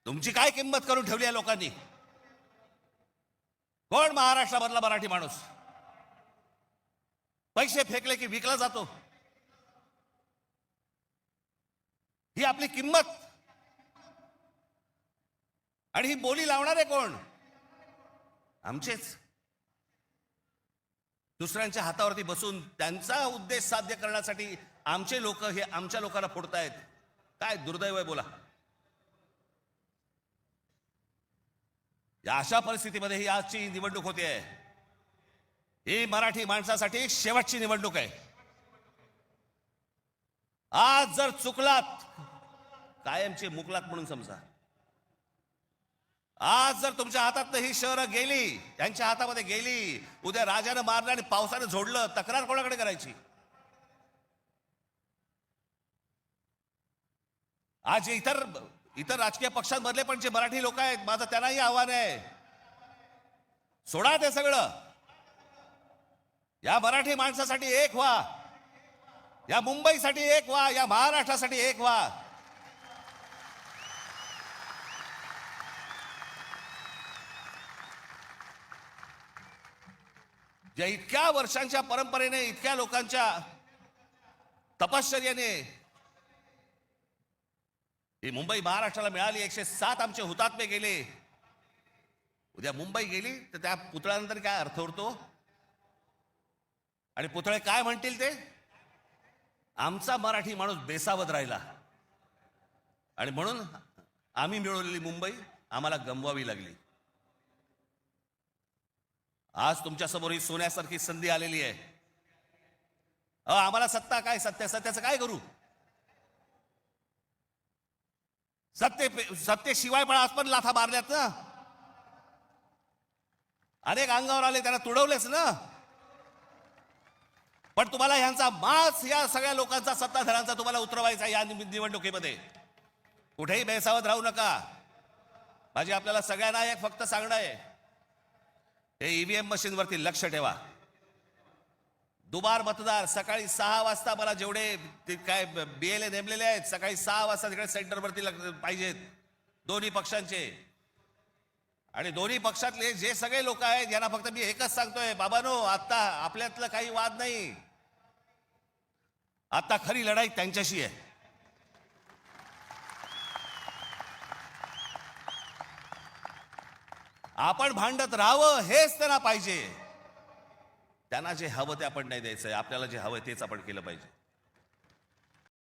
तुमची काय किंमत करून ठेवली आहे लोकांनी? कोण महाराष्ट्रामधला मराठी माणूस पैसे फेकले की विकला जातो? ही आपली किंमत. आणि ही बोली लावणारे कोण? आमचेच. दुसऱ्यांच्या हातावरती बसून त्यांचा उद्देश साध्य करण्यासाठी आमचे लोक हे आमच्या लोकांना फोडतायत. काय दुर्दैव आहे बोला. या अशा परिस्थितीमध्ये ही आजची निवडणूक होते आहे. ही मराठी माणसासाठी शेवटची निवडणूक आहे. आज जर चुकलात कायमचे मुकलात म्हणून समजा. आज जर तुमच्या हातात ही शहरं गेली, त्यांच्या हातामध्ये गेली, उद्या राजानं मारलं आणि पावसानं झोडलं, तक्रार कोणाकडे करायची? आज इतर राजकीय पक्षांमधले पण जे मराठी लोक आहेत, माझं त्यांनाही आव्हान आहे, सोडा ते सगळं. या मराठी माणसासाठी एक व्हा, या मुंबईसाठी एक व्हा, या महाराष्ट्रासाठी एक व्हा. ज्या इतक्या वर्षांच्या परंपरेने, इतक्या लोकांच्या तपश्चर्याने ही मुंबई महाराष्ट्राला मिळाली. 107 आमचे हुतात्मे गेले. उद्या मुंबई गेली तर त्या पुतळ्यानंतर काय अर्थ उरतो? आणि पुतळे काय म्हणतील ते? आमचा मराठी माणूस बेसावध राहिला आणि म्हणून आम्ही मिळवलेली मुंबई आम्हाला गमवावी लागली. आज तुमच्या समोर ही सोन्यासारखी संधी आलेली आहे. आम्हाला सत्ता काय, सत्याचं काय करू? सत्तेशिवाय पण आज पण लाथा मारल्यात ना. अनेक अंगावर आले, त्यांना तुडवलेच ना. पण तुम्हाला ह्यांचा मास, या सगळ्या लोकांचा, सत्ताधाऱ्यांचा तुम्हाला उतरवायचा या निवडणुकीमध्ये. कुठेही बेसावध राहू नका. माझी आपल्याला सगळ्यांना एक फक्त सांगणं आहे, हे ईव्हीएम मशीनवरती लक्ष ठेवा. दुबार मतदार सकाळी 6 वाजता, मला जेवढे काय BLA नेमलेले आहेत, सकाळी 6 वाजता तिकडे सेंटरवरती पाहिजेत दोन्ही पक्षांचे. आणि दोन्ही पक्षातले जे सगळे लोक आहेत यांना फक्त मी एकच सांगतोय, बाबांनो, आता आपल्यातलं काही वाद नाही. आता खरी लढाई त्यांच्याशी आहे. आपण भांडत राहावं हेच त्यांना पाहिजे. त्यांना जे हवं ते आपण नाही द्यायचंय. आपल्याला जे हवं तेच आपण केलं पाहिजे.